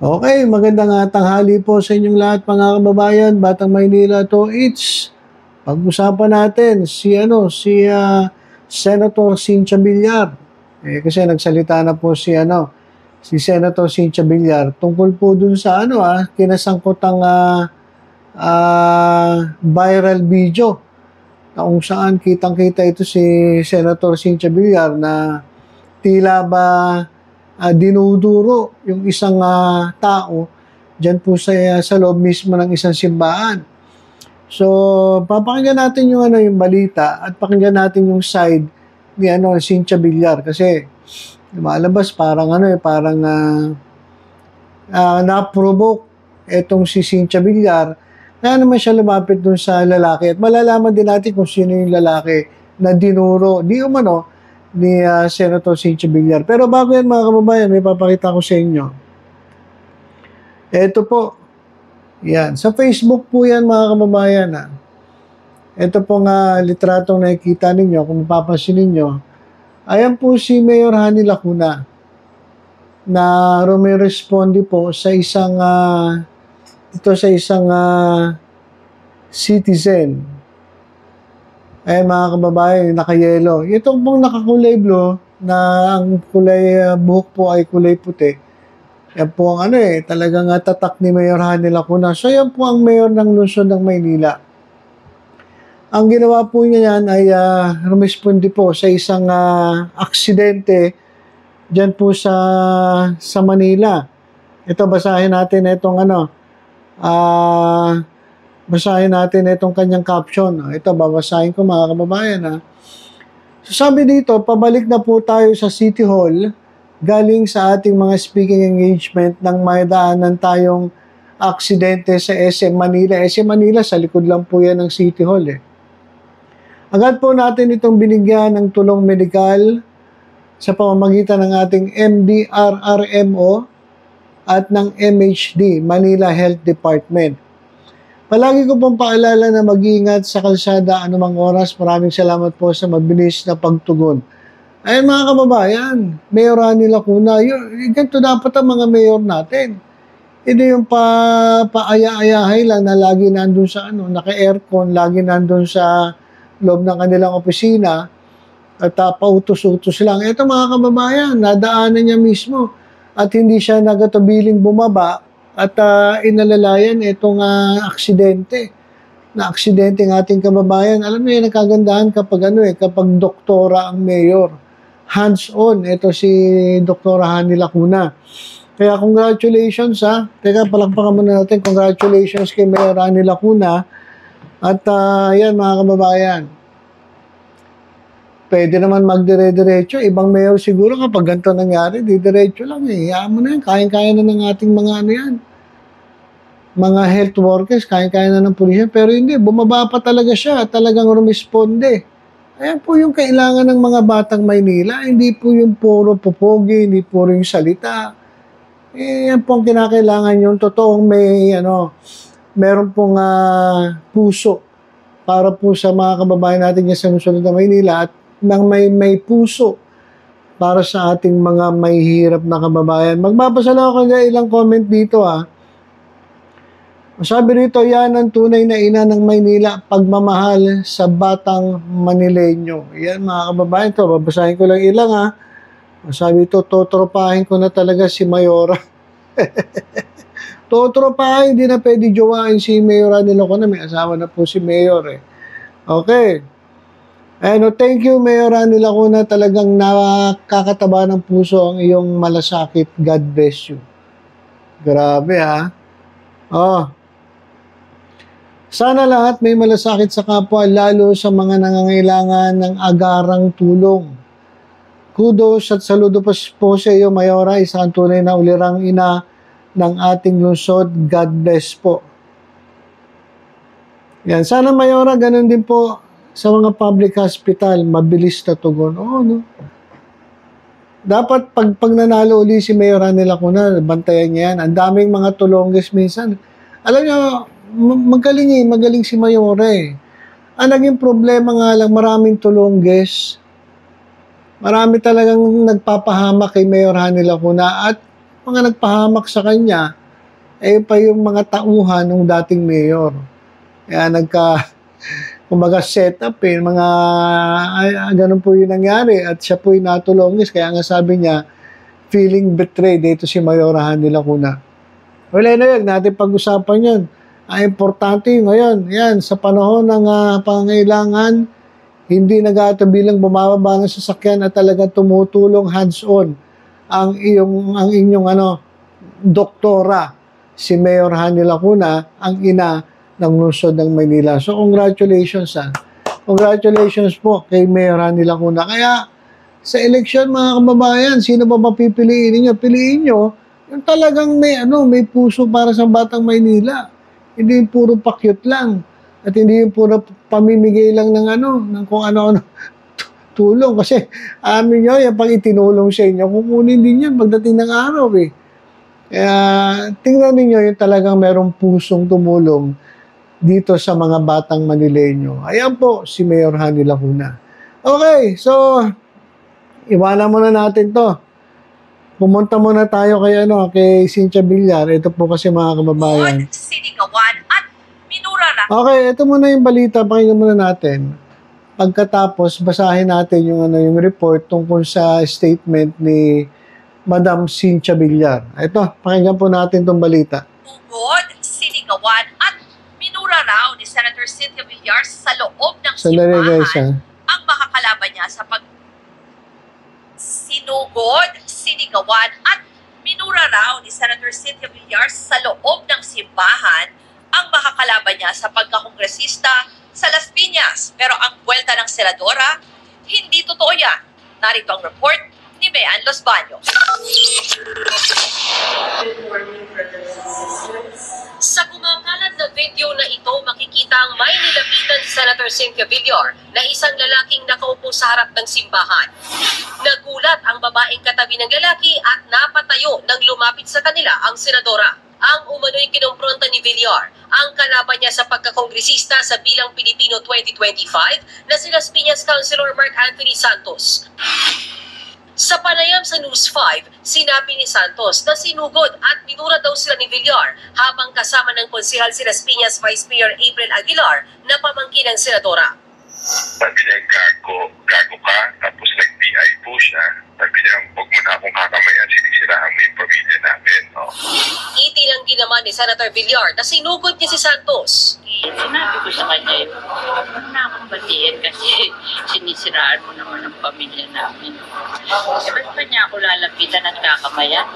Okay, magandang tanghali po sa inyong lahat mga kababayan, Batang Maynila to it's. Pag-usapan natin si Senator Cynthia Villar. Kasi nagsalita na po si Senator Cynthia Villar tungkol po dun sa kinasangkotang viral video na kung saan kitang-kita ito si Senator Cynthia Villar na tila ba dinuduro yung isang tao dyan po sa loob mismo ng isang simbahan. So, papakinggan natin yung balita at pakinggan natin yung side ni Cynthia Villar kasi lumalabas parang na-provoke etong si Cynthia Villar na naman siya lumapit dun sa lalaki at malalaman din natin kung sino yung lalaki na dinuro ni Senator Cynthia Villar. Pero bago yan mga kababayan, may papakita ko sa inyo. Ito po. Yan. Sa Facebook po yan mga kababayan. Ito pong litratong nakikita ninyo, kung mapapansin ninyo. Ayan po si Mayor Hanny Lacuna na rumiresponde po sa isang citizen. Ayan mga kababayan, naka-yellow. Itong pong nakakulay blue na ang kulay buhok po ay kulay puti. Yan po ang talagang tatak ni Mayor Hanny Lacuna. So yan po ang mayor ng lungsod ng Maynila. Ang ginawa po niya yan ay rumisponde po sa isang aksidente dyan po sa Manila. Ito, basahin natin itong kanyang caption. Ito, babasahin ko mga kababayan. So, sabi dito, pabalik na po tayo sa City Hall galing sa ating mga speaking engagement nang may daanan tayong aksidente sa SM Manila. SM Manila, sa likod lang po yan ng City Hall. Agad po natin itong binigyan ng tulong medikal sa pamamagitan ng ating MDRRMO at ng MHD, Manila Health Department. Palagi ko pong paalala na mag-iingat sa kalsada anumang oras. Maraming salamat po sa mabilis na pagtugon. Ayan mga kababayan, Mayor Hanny Lacuna, ganito dapat ang mga mayor natin. Ito yung paaya-ayahay lang na lagi nandun sa naka-aircon, lagi nandun sa loob ng kanilang opisina at pautos-utos lang. Ito mga kababayan, nadaanan niya mismo at hindi siya nagatubiling bumaba at inalalayan itong aksidente ng ating kababayan. Alam niyo, nakagandahan kapag kapag doktora ang mayor. Hands-on, ito si Dr. Hanny Lacuna. Kaya congratulations Teka, palakpakan muna natin. Congratulations kay Mayor Hanny Lacuna. At yan mga kababayan. Pwede naman magdire-diretso. Ibang mayor siguro kapag ganito nangyari, di-diretso lang Hayaan mo na yan. Kayang-kaya na ng ating mga health workers, kayang-kaya na ng pulisya. Pero hindi, bumaba pa talaga siya. Talagang rumisponde. Ayan po yung kailangan ng mga batang Maynila. Hindi po yung puro pupogi, hindi puro yung salita. Yan po ang kinakailangan yung totoong meron pong puso para po sa mga kababayan natin sa lungsod ng Maynila at may puso para sa ating mga may hirap na kababayan. Magbabasa lang ako ng ilang comment dito Sabi rito, yan ang tunay na ina ng Maynila, pagmamahal sa batang Manileño. Yan mga kababayan, to babasahin ko lang ilang Sabi ito, totropahin ko na talaga si Mayora. Totropahin, hindi na pwede jowain si Mayor Hanny Lacuna. May asawa na po si Mayor Okay. Thank you, Mayor Hanny Lacuna. Talagang nakakataba ng puso ang iyong malasakit. God bless you. Grabe Sana lahat may malasakit sa kapwa, lalo sa mga nangangailangan ng agarang tulong. Kudos at saludo po sa iyo, Mayora, isang tunay na ulirang ina ng ating lungsod. God bless po. Yan. Sana, Mayora, ganun din po sa mga public hospital, mabilis na tugon. Dapat pag nanalo uli si Mayor Hanny Lacuna, bantayan niya yan. Ang daming mga tulongges minsan. Alam niyo, magaling si Mayor Ang naging problema nga lang, maraming tulongges. Marami talagang nagpapahamak kay Mayor Hanny Lacuna at mga nagpahamak sa kanya, pa yung mga tauhan ng dating mayor. Kaya kumbaga set up ganun po yung nangyari at siya po yung natulongis. Kaya nga sabi niya, feeling betrayed dito si Mayorahan de Lacuna. Wala na yun, natin pag-usapan yun. Ang importante ngayon, yan, sa panahon ng pangangailangan, hindi nag-aatabilang bumababa ng sasakyan at talagang tumutulong hands-on ang inyong doktora, si Mayor Han de Lacuna, ang ina ng lungsod ng Maynila. So, congratulations Congratulations po kay Mayor Han de Lacuna. Kaya, sa eleksyon mga kababayan, sino ba mapipiliin niyo? Piliin niyo yung talagang may puso para sa batang Maynila. Hindi puro pakyut lang. At hindi yung puro pamimigay lang ng kung ano-ano tulong. Kasi amin nyo, yung pag itinulong sa inyo, kukunin din yan pagdating ng araw eh. Kaya tingnan niyo yung talagang merong pusong tumulong dito sa mga batang Manileño. Ayan po, si Mayor Han de Lacuna. Okay, so, iwanan muna natin to. Pumunta muna tayo kay Cynthia Villar. Ito po kasi mga kababayan. Sinigawan at minura. Okay, ito muna yung balita. Pakinggan muna natin. Pagkatapos, basahin natin yung report tungkol sa statement ni Madam Cynthia Villar. Ito, pakinggan po natin itong balita. Tugod, sinigawan at minura raw ni Senator Cynthia Villar sa loob ng Sandali, guys, simbahan ang makakalaban niya sa sinugod, sinigawan at minura raw ni Senator Cynthia Villar sa loob ng simbahan ang makakalaban niya sa pagkakongresista sa Las Piñas. Pero ang buwelta ng senadora, hindi totoo yan. Narito ang report ni Mean Los Baños. Sa kumakalat na video na ito, makikita ang may nilapitan si Senator Cynthia Villar na isang lalaking nakaupo sa harap ng simbahan. Nagulat ang babaeng katabi ng lalaki at napatayo nang lumapit sa kanila ang senadora. Ang umano'y kinumpronta ni Villar ang kalaban niya sa pagkakongresista sa Bilang Pilipino 2025 na si Las Piñas Councilor Mark Anthony Santos. Sa panayam sa News 5, sinabi ni Santos na sinugod at minura daw sila ni Villar habang kasama ng konsehal si Las Piñas Vice Mayor April Aguilar na pamangkin ng senadora. Sabi niya, gago ka, tapos nag-BI po siya. Sabi niya, huwag mo na akong kakamayan, sinisiraan mo yung pamilya namin. No? Itinanggi naman ni Senator Villar na sinugod niya si Santos. Sinabi ko sa kanya, huwag mo na akong batiin kasi sinisiraan mo naman ang pamilya namin. Ba't pa niya ako lalapitan at kakamayan?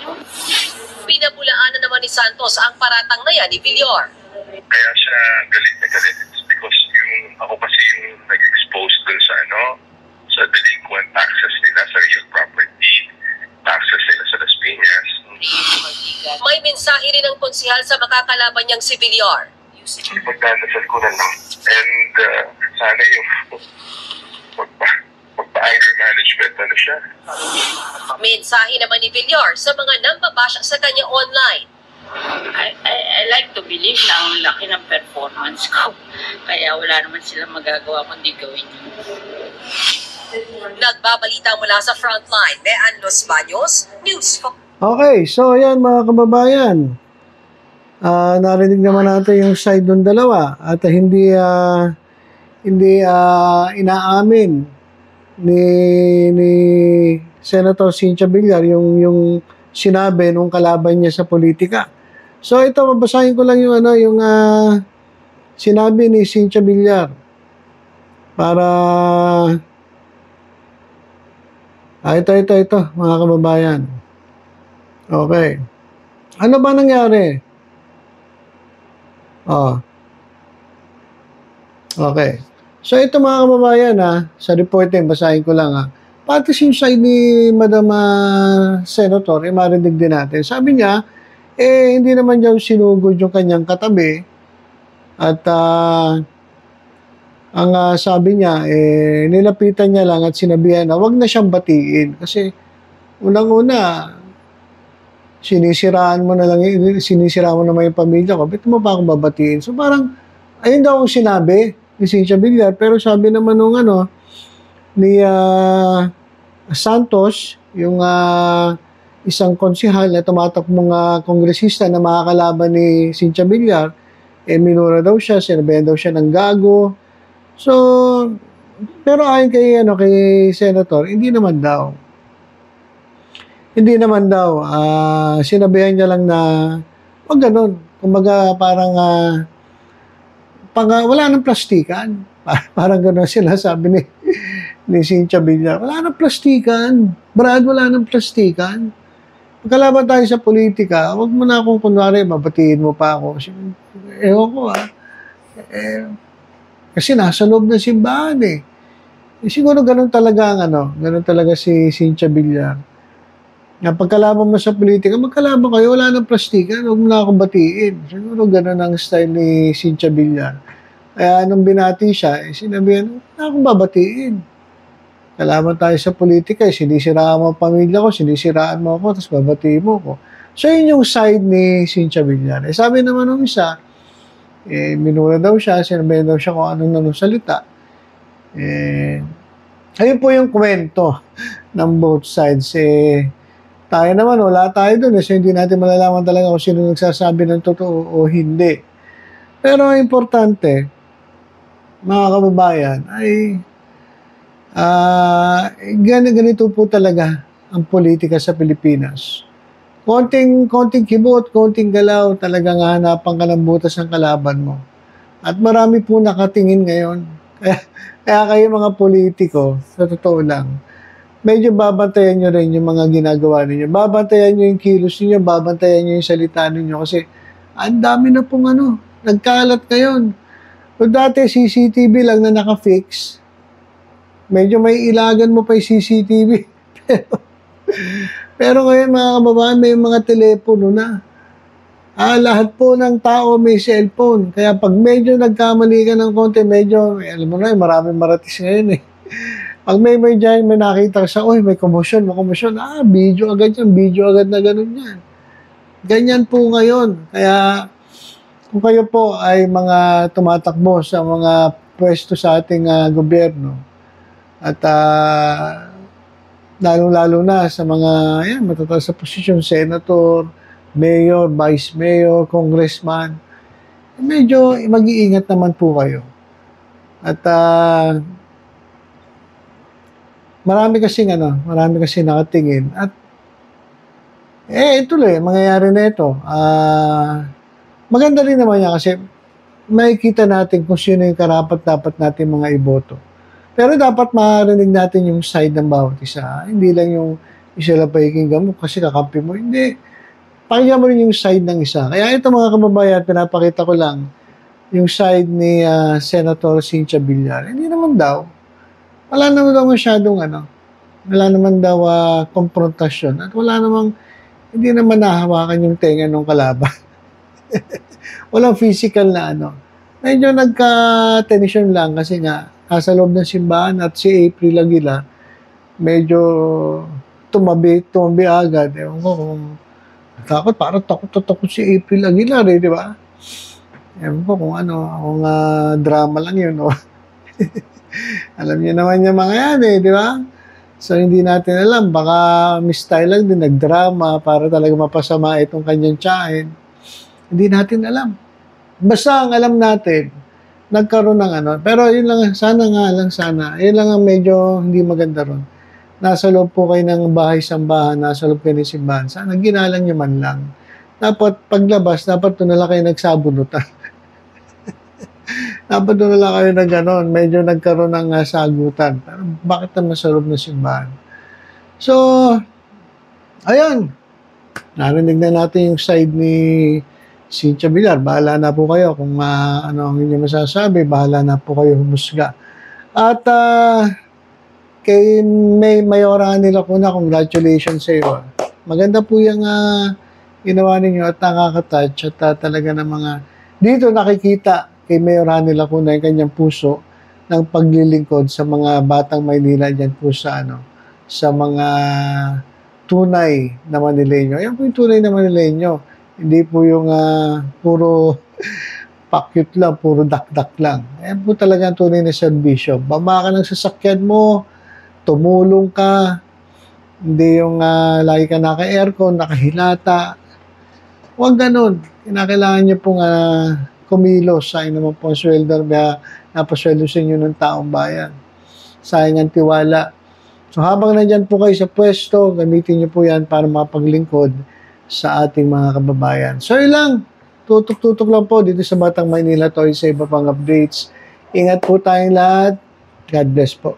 Pinabulaanan naman ni Santos ang paratang na yan ni Villar. Kaya siya galit na galit. It's because ako kasi yung nag-expose dun sa delinquent taxes nila sa real property, taxes nila sa Las Piñas. May mensahe rin ng konsehal sa makakalaban niyang si Villar. Ipagdadasal ko na lang. And sana yung magpa-anger management siya. Mensahe naman ni Villar sa mga nambabasya sa kanya online. I like to believe na ang laki ng performance ko. Kaya wala naman silang magagawa kundi gawin yun. Nagbabalita mula sa Frontline, Mean Los Baños, News 4. Okay, so ayan mga kababayan. Narinig naman natin yung side ng dalawa at hindi inaamin ni Senator Cynthia Villar yung sinabi nung kalaban niya sa politika. So ito, babasahin ko lang yung sinabi ni Cynthia Villar para ito mga kababayan. Okay. Ano ba nangyari? Okay. So ito mga kababayan sa reporting, basahin ko lang pati yung side ni Madam Senator, marinig din natin. Sabi niya, hindi naman niya sinugod yung kanyang katabi. At ang sabi niya, nilapitan niya lang at sinabihan na wag na siyang batiin. Kasi unang-una, sinisiraan mo naman yung pamilya ko. Ba't mo pa akong babatiin? So parang, ayun daw ang sinabi ni Cynthia Villar. Pero sabi naman ni Santos, yung isang konsihal na tumatakbong kongresista na makakalaban ni Cynthia Villar, minura daw siya, sinabihan daw siya ng gago. So, pero ayon kay Senator, hindi naman daw. Sinabihan niya lang na, wag ganun. Kumbaga, parang, wala nang plastikan. Parang gano'n sila sabi ni Cynthia Villar. Wala nang plastikan. Brad, wala nang plastikan. Pagkalaban tayo sa politika, wag mo na akong kunwari, babatiin mo pa ako. Ewan ko kasi nasa loob ng simbahan siguro ganun talaga ganun talaga si Cynthia Villar. Na pagkalaban mo sa politika, magkalaban kayo, wala nang plastikan, huwag mo na akong batiin. Siguro ganun ang style ni Cynthia Villar. Kaya nung binati siya, sinabihan, wala akong babatiin. Kalaban tayo sa politika, sinisiraan mo ang pamilya ko, sinisiraan mo ako, tapos babatiin mo ko. So, yun yung side ni Cynthia Villar. Sabi naman ng isa, minura daw siya, sinabihan daw siya kung anong salita. Ayun po yung kwento ng both sides. Tayo naman, wala tayo dun. So, hindi natin malalaman talaga kung sino nagsasabi ng totoo o hindi. Pero importante, mga kababayan, ay ganito po talaga ang politika sa Pilipinas. Konting kibot, konting galaw, talagang hanapan ka ng butas ng kalaban mo. At marami po nakatingin ngayon. Kaya kayo mga politiko, sa totoo lang, medyo babantayan nyo rin yung mga ginagawa ninyo. Babantayan nyo yung kilos ninyo, babantayan nyo yung salita ninyo. Kasi ang dami na pong nagkalat ngayon. So dati CCTV lang na naka-fix, medyo may ilagan mo pa yung CCTV. Pero ngayon mga kababayan, may mga telepono na. Lahat po ng tao may cellphone. Kaya pag medyo nagkamali ka ng konti, medyo, alam mo na, maraming maratis ngayon Pag may nakita ka sa, may commotion. Video agad na ganun yan. Ganyan po ngayon. Kaya, kung kayo po ay mga tumatakbo sa mga pwesto sa ating gobyerno, at lalong-lalo na sa mga matataas sa posisyon, senator, mayor, vice mayor, congressman, medyo mag-iingat naman po kayo. At marami kasi nakatingin. At ituloy, mangyayari na ito. Maganda rin naman yan kasi makikita natin kung sino yung karapat-dapat natin mga iboto. Pero dapat marinig natin yung side ng bawat isa. Hindi lang yung isa lang pakikinggan mo kasi kakampi mo. Hindi. Pakinggan mo rin yung side ng isa. Kaya ito mga kababayan, pinapakita ko lang yung side ni Senator Cynthia Villar. Hindi naman daw. Wala naman daw masyadong wala naman daw konfrontasyon. At hindi naman nahawakan yung tenga ng kalaban. Walang physical na Medyo nagka-tension lang kasi nga nasa loob ng simbahan at si April Aguila medyo tumabi agad. Ewan ko kung parang takot si April Aguila di ba? Ewan ko kung kung drama lang yun Alam niyo naman yung mga yan di ba? So hindi natin alam, baka mistyle lang din, nagdrama para talaga mapasama itong kanyang tiyahin. Hindi natin alam. Basta ang alam natin, nagkaroon ng pero yun lang, sana. Yun lang ang medyo hindi maganda ron. Nasa loob po kayo ng bahay-sambahan, nasa loob kayo ng simbahan. Sana ginalang nyo man lang. Dapat paglabas, dapat doon na lang kayo nagsabunutan. Dapat doon na lang kayo na gano'n, medyo nagkaroon ng sagutan. Pero bakit naman sa loob ng simbahan? So, ayun. Narinig na natin yung side ni Cynthia Villar. Bahala na po kayo kung ano ang inyong masasabi. Bahala na po kayo humusga. At kay Mayora nila ko na, congratulations sa iyo. Maganda po yung ginawa ninyo at nakaka-touch at talaga ng mga dito nakikita kay Mayor nila ko na yung kanyang puso ng paglilingkod sa mga batang Maynila dyan po sa sa mga tunay na Manileño. Ayan po yung tunay na Manileño. Hindi po yung puro pakyut lang, puro dakdak lang. Ayan po talaga ang tunay na serbisyo. Baba ka ng sasakyan mo, tumulong ka, Hindi yung lagi ka naka-aircon, nakahilata. Huwag ganun. Kinakailangan nyo pong kumilos. Sayang naman po ang sweldo na napasweldo sa inyo ng taong bayan. Sayang ang tiwala. So habang nandyan po kayo sa pwesto, gamitin nyo po yan para mapaglingkod sa ating mga kababayan. So yun lang. Tutok-tutok lang po dito sa Batang Maynila to sa iba pang updates. Ingat po tayong lahat. God bless po.